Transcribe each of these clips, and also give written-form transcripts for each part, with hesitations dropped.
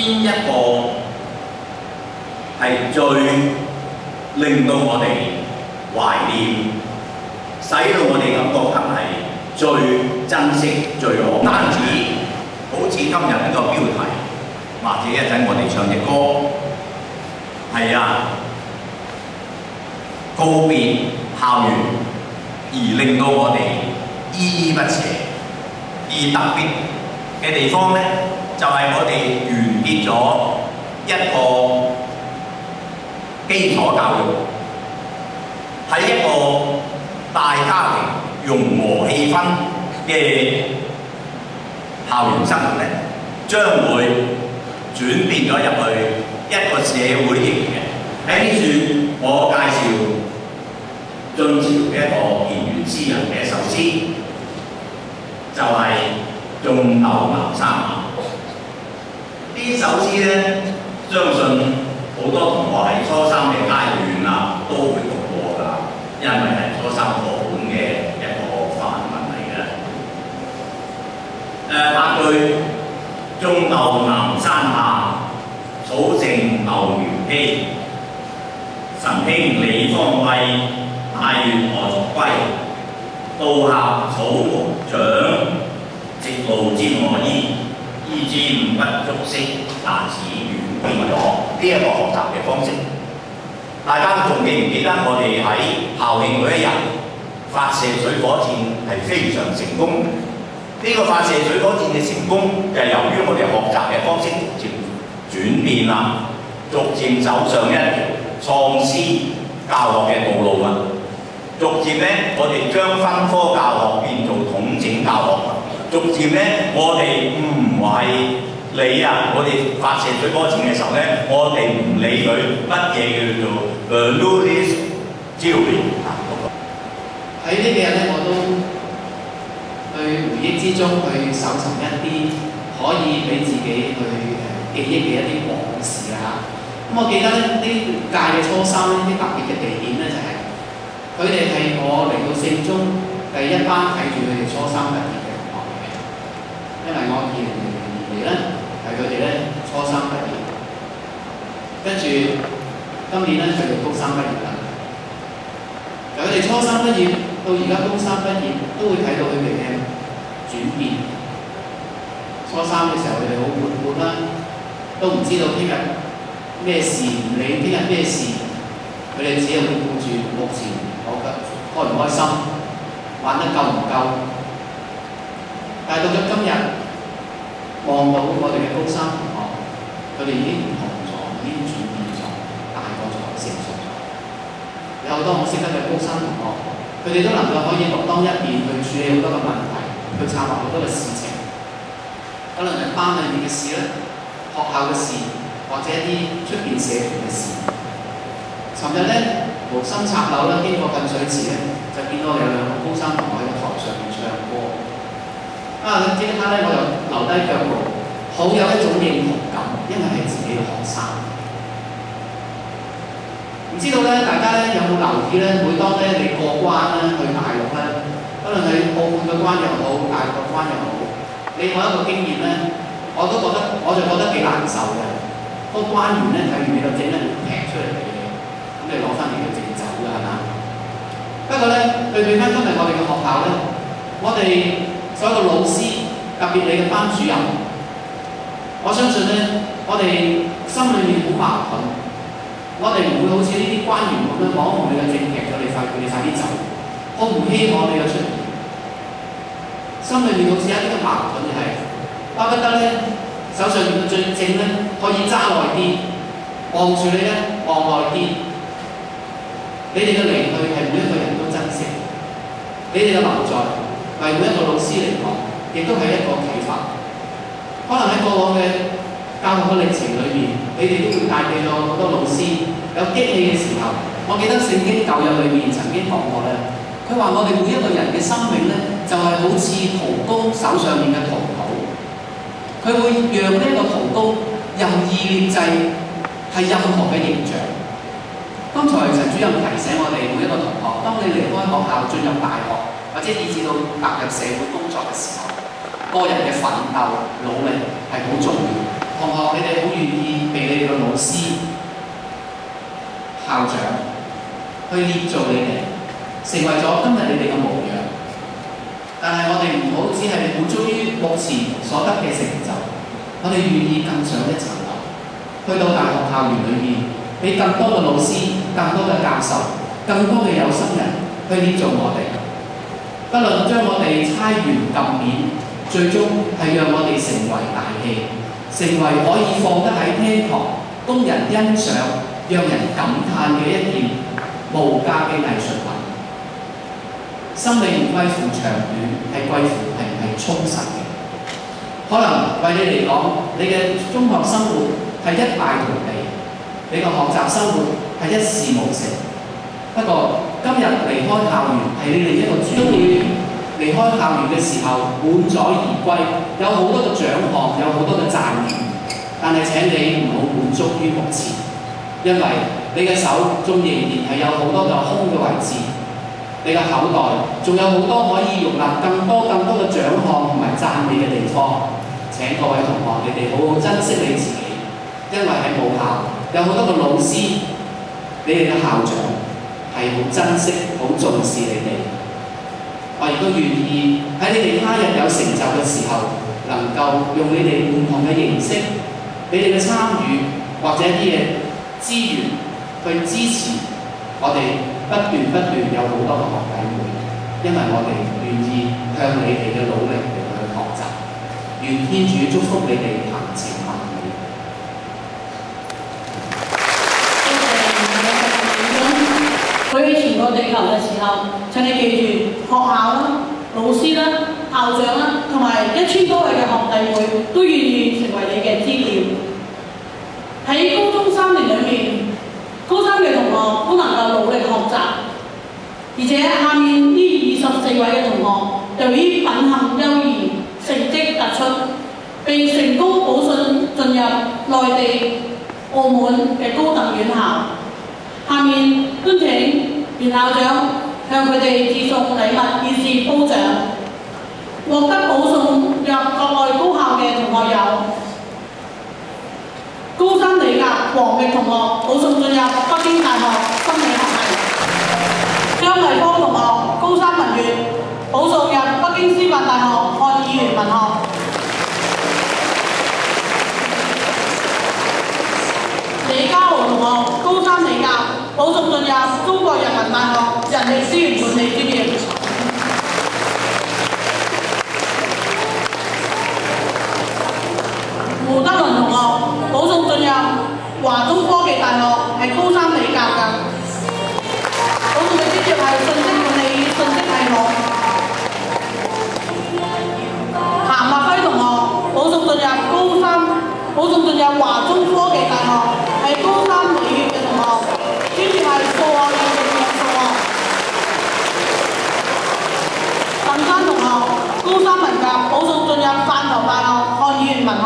邊一個係最令到我哋懷念，使到我哋感覺得係最珍惜、最好？單止好似今日呢個標題，或者一陣我哋唱隻歌，係啊，告別校園，而令到我哋依依不捨。而特別嘅地方呢，就係我哋完結咗一個基礎教育，喺一個大家庭融和氣氛嘅校園生活呢，將會轉變咗入去一個社會型嘅。喺呢處，我介紹晉朝嘅一個賢元詩人嘅一首詩，就係《種豆茅山下》。呢首詩呢，相信好多同學喺初三嘅階段啦，都會讀過㗎，因為係初三課本嘅一個範文嚟嘅。八句：種豆茅山下，草盛豆苗稀。神興理方威，大願何足歸。到客草木長，直路沾我衣。衣之五不足惜，但此願變咗。呢一個學習嘅方式，大家仲記唔記得我哋喺校慶嗰一日發射水火箭係非常成功？呢個發射水火箭嘅成功，就係由於我哋學習嘅方式逐漸轉變啦，逐漸走上一條創思教學嘅道路啊！逐漸咧，我哋將分科教學變做統整教學。逐漸咧，我哋唔係理啊！我哋發射水火箭嘅時候咧，我哋唔理佢乜嘢叫做Lewis theory 喺呢幾日咧，我都去回憶之中去搜尋一啲可以俾自己去記憶嘅一啲往事啊！咁我記得咧，呢屆嘅初三呢啲特別嘅地點咧，就係佢哋係我嚟到聖中第一班睇住佢哋初三畢業嘅同學嚟嘅，因為我2000年嚟咧係佢哋咧初三畢業，跟住今年咧佢哋高三畢業啦。由佢哋初三畢業到而家高三畢業，都會睇到佢哋嘅轉變。初三嘅時候佢哋好活潑啦，都唔知道聽日咩事，唔理聽日咩事，佢哋只係會顧住目前我嘅開唔開心，玩得夠唔夠。但係到咗今日，望到我哋嘅高三同學，佢哋已經唔同咗，已經轉變咗，大個咗，成熟咗。有好多我識得嘅高三同學，佢哋都能夠可以獨當一面去處理好多嘅問題，去策劃好多嘅事情。可能係班裏面嘅事咧，學校嘅事，或者一啲出邊社團嘅事。尋日咧無心插柳啦，經過近水池咧，就見到有兩個高三同學喺個台上面唱歌。即刻咧我就留低腳步，好有一種認同感，因為係自己嘅學生。唔知道咧，大家咧有冇留意咧？每當咧你過關咧去大陸咧，可能係澳門嘅關又好，大陸嘅關又好，你我一個經驗咧，我就覺得幾難受嘅。個關員咧睇完你個證咧，會劈出嚟俾你，咁你攞翻你嘅證走㗎係嘛？不過咧，對翻今日我哋嘅學校咧，我哋所有嘅老師，特別你嘅班主任，我相信咧，我哋心裏面好矛盾，我哋唔會好似呢啲關員咁樣望你嘅證劈咗，你快啲走，好唔希望你嘅出現。心裏面好似有啲嘅矛盾就係，巴不得咧手上面嘅證咧可以揸耐啲，望住你咧望耐啲。你哋嘅離去係每一個人都珍惜，你哋嘅留在為每一個老師嚟講，亦都係一個啟發。可能喺過往嘅教學嘅歷程裏面，你哋都會帶俾咗好多老師有激氣嘅時候。我記得聖經舊約裏面曾經講過咧，佢話我哋每一個人嘅生命咧，就係好似陶工手上面嘅陶土，佢會讓呢個陶工任意捏製係任何嘅形象。剛才陳主任提醒我哋每一個同學，當你離開學校進入大學，或者以至到踏入社會工作嘅時候，個人嘅奮鬥努力係好重要。同學，你哋好願師、校長去捏造你哋，成為咗今日你哋嘅模樣。但係我哋唔好只係滿足於目前所得嘅成就，我哋願意更上一層樓，去到大學校園裏面，俾更多嘅老師、更多嘅教授、更多嘅有心人去捏造我哋。不論將我哋猜圓撳面，最終係讓我哋成為大器，成為可以放得喺廳堂，供人欣賞、讓人感嘆嘅一件無價嘅藝術品。生命唔貴乎長短，係貴乎係唔係充實嘅。可能為你嚟講，你嘅中學生活係一敗塗地，你嘅學習生活係一事無成。不過今日離開校園係你另一個轉捩點。離開校園嘅時候，滿載而歸，有好多嘅獎項，有好多嘅讚譽。但係請你唔好滿足於目前，因為你嘅手仲仍然係有好多嘅空嘅位置，你嘅口袋仲有好多可以容納更多嘅獎項同埋讚美嘅地方。請各位同學，你哋好好珍惜你自己，因為喺母校有好多嘅老師，你哋嘅校長係好珍惜、好重視你哋。我亦都願意喺你哋他日有成就嘅時候，能夠用你哋唔同嘅形式，你哋嘅參與或者一啲嘅資源去支持我哋不斷有好多嘅學弟妹，因為我哋願意向你哋嘅努力嚟去學習。願天主祝福你哋行程萬里。佢喺全個地球嘅時候，請你記住學校啦、老師啦、校長啦，同埋1000多位嘅學弟妹都願意成為你嘅資料。喺高中3年裏面，高3嘅同學都能夠努力學習，而且下面呢24位嘅同學，由於品行優異、成績突出，被成功保送進入內地、澳門嘅高等院校。下面恭請袁校長向佢哋致送禮物，以示褒獎。獲得保送入國內高校嘅同學有高三理甲黃域同學保送進入北京大學心理學系；張麗芳同學高三文學保送入北京師範大學漢語言文學；李家豪同學高三理甲保送進入中國人民大學人力資源管理專業。胡德倫同學保送進入華中科技大學，係高三理甲㗎。保送嘅專業係信息管理、信息系統。譚立輝同學保送進入華中科技大學，係高三理院嘅同學，專業係數學與應用數學。鄧山同學高三文甲保送進入汕頭大學漢語言文學。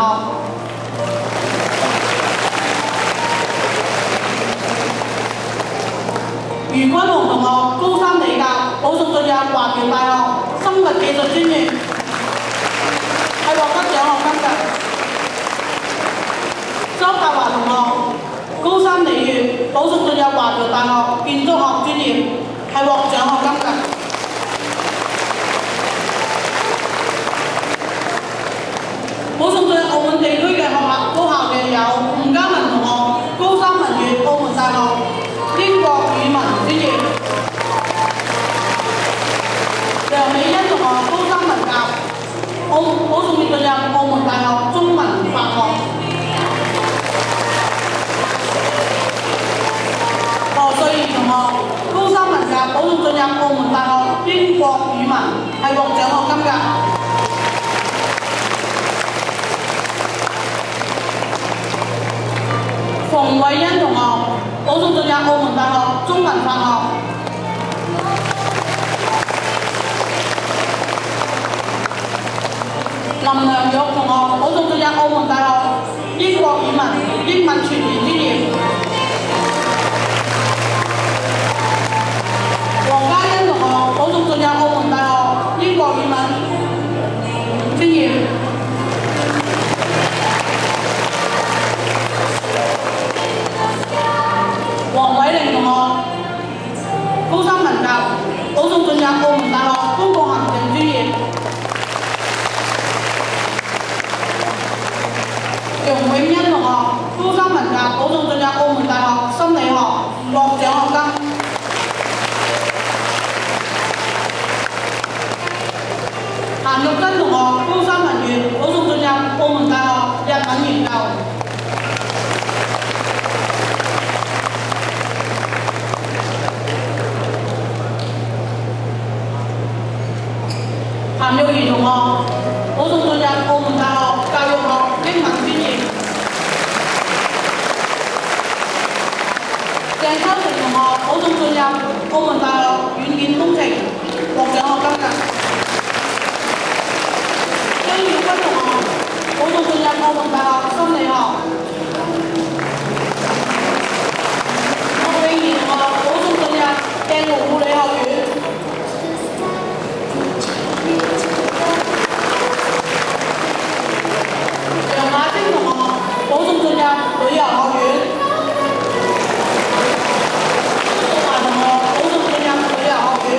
余君雄同學高三理甲保送進入華僑大學生物技術專業，係獲得獎學金嘅。周達華同學高三理院保送進入華僑大學建築學專業，係獲獎學金嘅。保送進澳門地區嘅學校高校嘅有吳嘉文同學高三文學澳門大學英國語文專業，梁美欣同學高三文甲保送進入澳門大學中文法學。何瑞儀同學高三文甲保送進入澳門大學英國語文，係獲獎學金㗎。馮慧欣同學保送進入澳門大學中文法學。林良玉同學保送進入澳門大學英國語文英文傳譯專業。黃嘉欣同學保送進入澳門大學英國語文專業。容永欣同學，高三文革保送進入澳門大學心理學獲獎學金。譚玉珍同學，高三文員保送進入澳門大學日文研究。譚玉儀同學，保送進入澳門大學教育學英文專業。鄭秋成同學，保送進入澳門大學軟件工程獲獎學金㗎。張耀君同學，保送進入澳門大學心理學。莫永賢同學，保送進入鏡湖護理學院。楊雅晶同學，保送進入旅遊學院。蘇華同學，保送進入旅遊學院。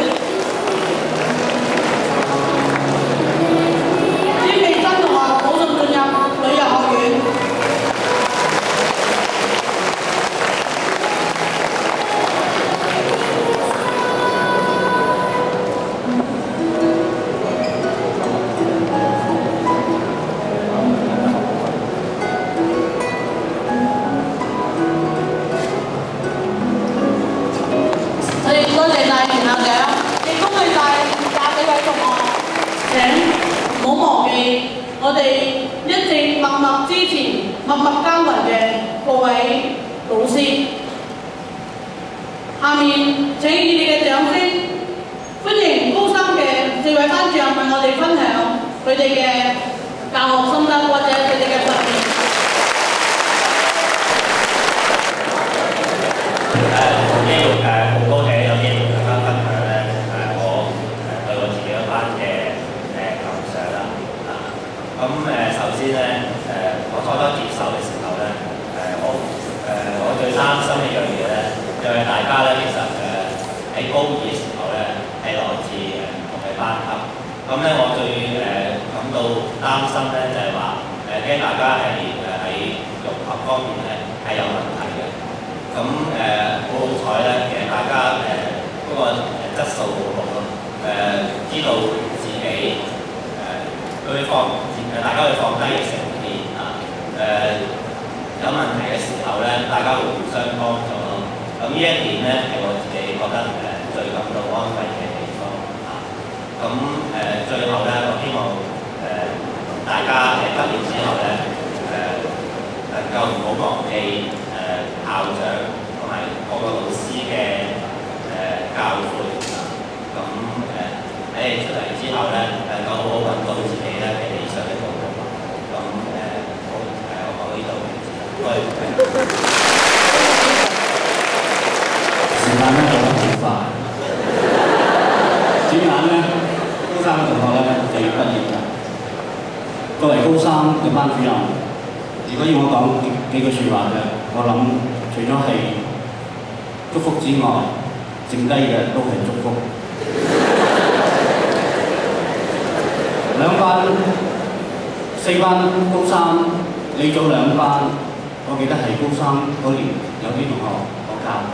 詹美珍同學，保送進入旅遊學院。我哋一直默默支持、默默耕耘嘅各位老師，下面請以你嘅掌聲歡迎高三嘅4位班主任為我哋分享佢哋嘅教學心得或者佢哋嘅實踐。好高興有機會同大家分享咧我對我自己一班嘅感想啦。咁首先咧我初初接受嘅時候咧我最擔心一樣嘢咧，因為大家咧其實喺高二嘅時候咧係來自唔同嘅班級，咁咧我最感到擔心咧就係話驚大家係喺融合方面咧係有問題嘅。咁好好彩咧，其實大家嗰個質素好好咯，知道自己大家會放低嘅成見啊，有問題嘅時候咧，大家會互相幫助咯。咁呢一點咧係我自己覺得最感到安慰嘅地方啊。咁最後咧，我希望大家畢業之後咧能夠唔好忘記校長同埋各個老師嘅教誨啊。咁喺你出嚟之後咧，能夠好好揾到自己咧嘅理想嘅道路。咁我講到呢度為止，多謝。時間咧過得好快，轉眼咧高三嘅同學咧就要畢業啦。作為高三嘅班主任，如果要我講幾句説話嘅，我諗除咗係祝福之外，剩低嘅都係祝福。4班高三，你組2班，我記得係高三嗰年有啲同學我教過。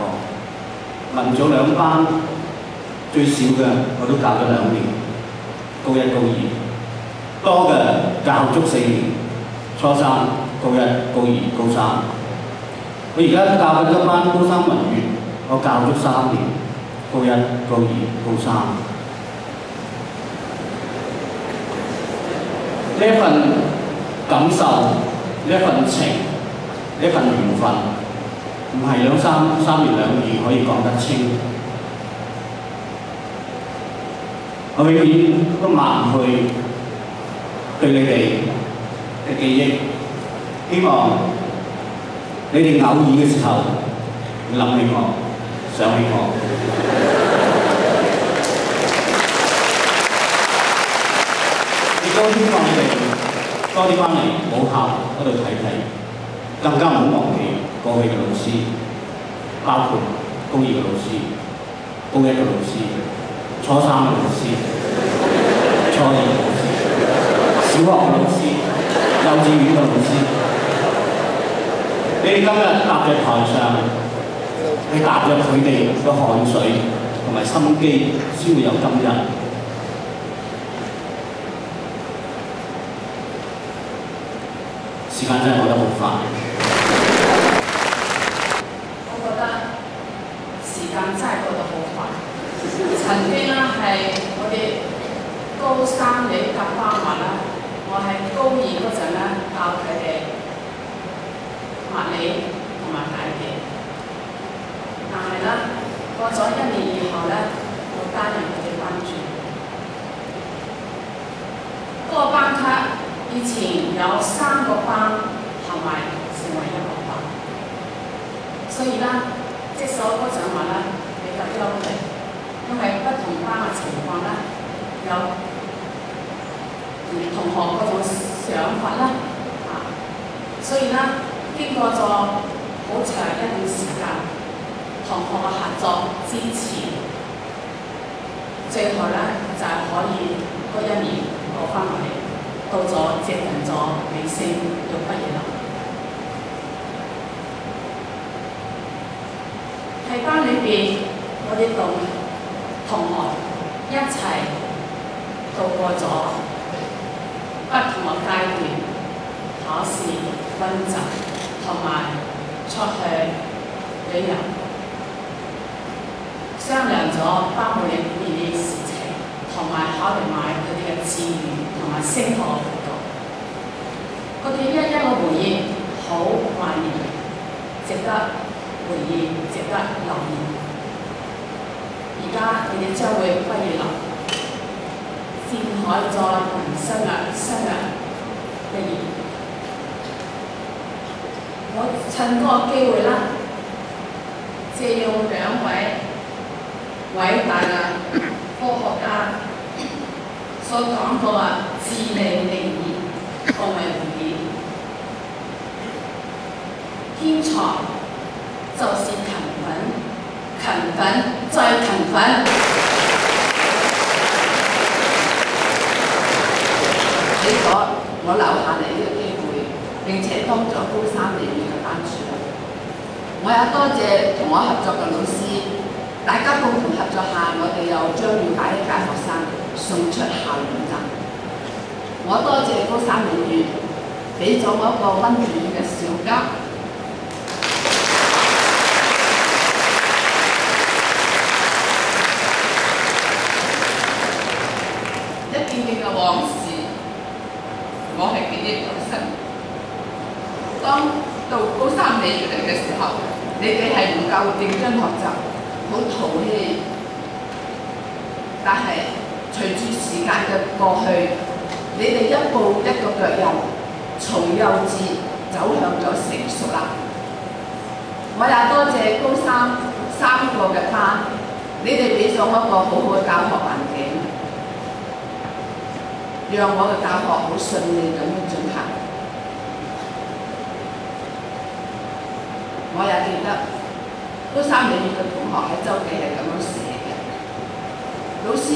文組2班，最少嘅我都教咗2年，高1、高2，多嘅教足4年，初3、高1、高2、高3。我而家教緊一班高三文員，我教足3年，高1、高2、高3。呢一份感受，呢一份情，呢一份緣分，唔係3言2語可以講得清。我永遠都抹唔去對你哋嘅記憶，希望你哋偶爾嘅時候諗起我，想起我。亦都希望你哋多啲翻嚟母校嗰度睇睇，更加唔好忘記過去嘅老師，包括高2嘅老師、高1嘅老師、初3嘅老師、初2嘅老師、小學嘅老師、幼稚園嘅老師，你哋今日踏在台上，係踏着佢哋嘅汗水同埋心機，先會有今日。時間真係過得好快。我覺得時間真係過得好快。曾經啦係我哋高三你夾班話啦，我係高二嗰陣咧教佢哋物理同埋解題，但係咧過咗1年以後咧，我加入佢哋班主。嗰個班級以前有3個班合埋成為1個班，所以咧，即使我嗰陣話咧比較憂慮，因為不同班嘅情況咧，有同學嗰種想法啦，所以咧經過咗好長一段時間，同學嘅合作支持，最後咧就係可以嗰1年過翻落嚟。到咗接近咗尾聲要畢業啦。喺班裏邊，我哋同學一齊度過咗不同嘅階段，考試、溫習同埋出去旅遊，商量咗包括你啲事情，同埋考慮埋佢哋嘅志願。同埋升學嘅輔導，嗰啲一個回憶好懷念，值得回憶，值得留念。而家你哋將會畢業啦，展開咗人生嘅新嘅一頁。我趁嗰個機會啦，借用2位偉大嘅科學家所講過嘅至理名言作為回憶，天才就是勤奮，勤奮再勤奮。俾咗我留下嚟呢個機會，並且當咗高3理語嘅班主任。我也多謝同我合作嘅老師，大家共同合作下，我哋又將了解一屆學生送出校園站。我多謝高3理語，俾咗我一個溫暖嘅小家。一件件嘅往事，我係記憶猶新。當到高3理語嚟嘅時候，你哋係唔夠認真學習，好淘氣。但係隨住時間嘅過去，你哋一步一個腳印，從幼稚走向咗成熟啦。我也多謝高3個嘅班，你哋俾咗我一個好好嘅教學環境，讓我嘅教學好順利咁樣進行。我也記得高3理語嘅同學喺周記係咁樣寫嘅：老師，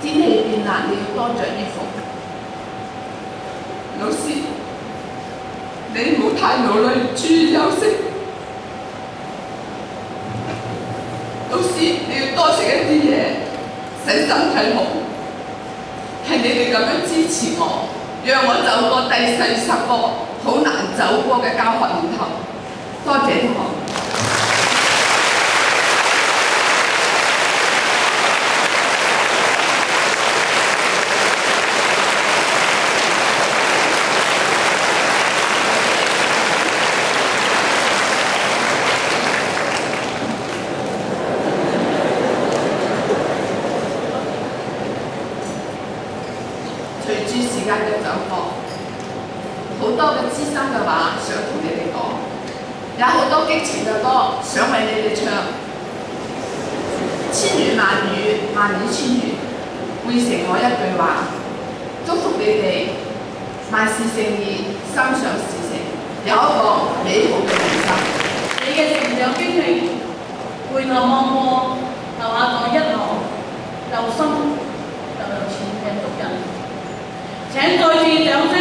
天氣變冷，你要多着衣服。老師，你唔好太勞累，注意休息。老師，你要多食一啲嘢，使身體好。係你哋咁樣支持我，讓我走過第40個好難走過嘅教學年頭。多謝同學。隨住時間嘅走過，好多嘅資深嘅話想同你哋講，有好多激情嘅歌想為你哋唱。千語萬語，萬語千語，匯成我一句話：祝福你哋萬事勝意，心想事成，有一個美好嘅人生。你嘅成長經歷，回頭望過，留下咗一行又深又有淺嘅足印。請再次掌聲，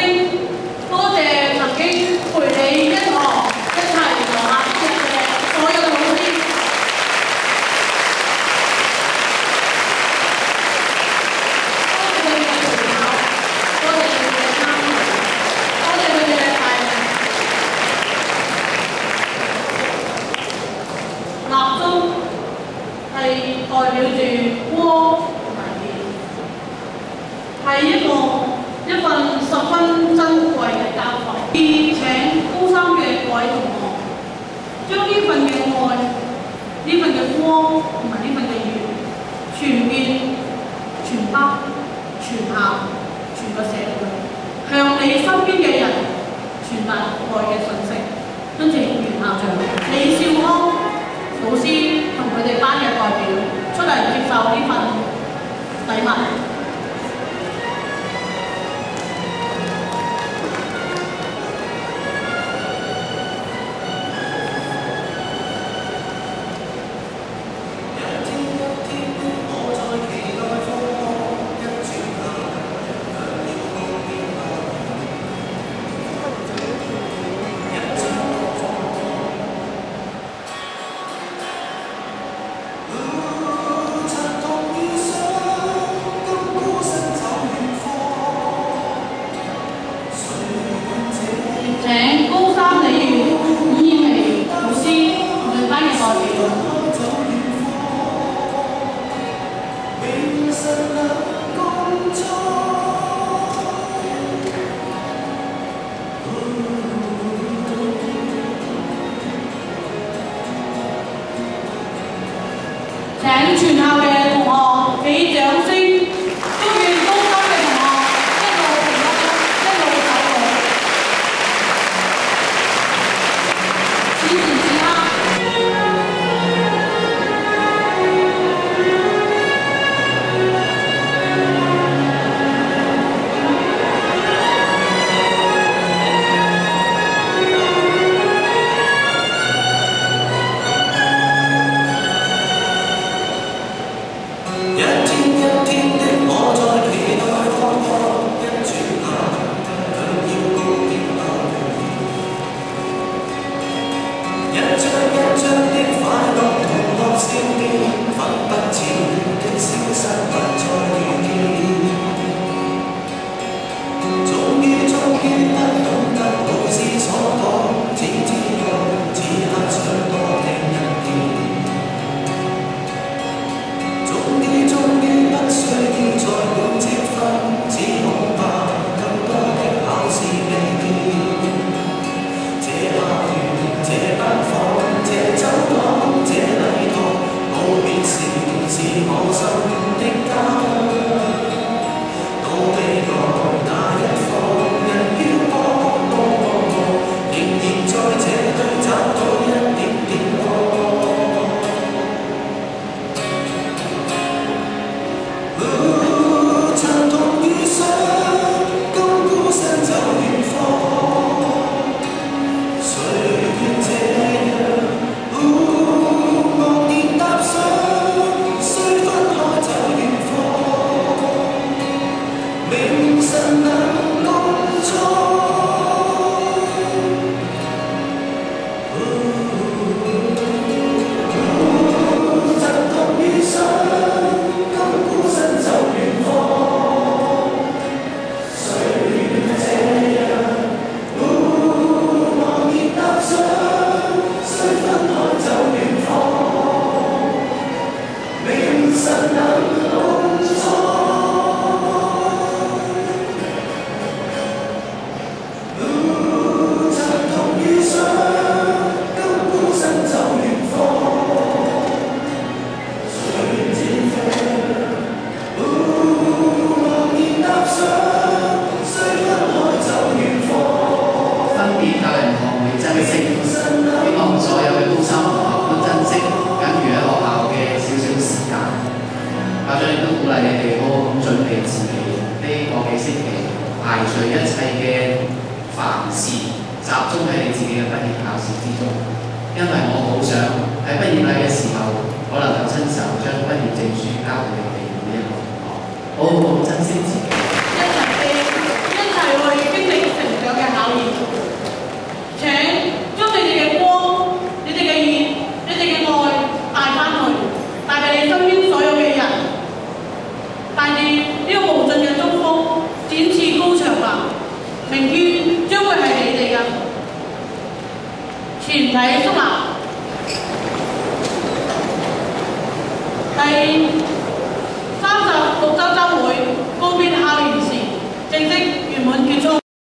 多謝曾經陪你一行一齊愛、呢份嘅光同埋呢份嘅願，傳遍、傳北、傳下、全個社會，向你身邊嘅人傳達愛嘅訊息。跟住袁校長李少康老師同佢哋班嘅代表出嚟接受呢份禮物。請高三李縣伍燕薇老師同佢班嘅代表。請全校嘅同學俾掌聲，祝願高三嘅同學一路平安，一路走好。此時此刻。全體肅立。第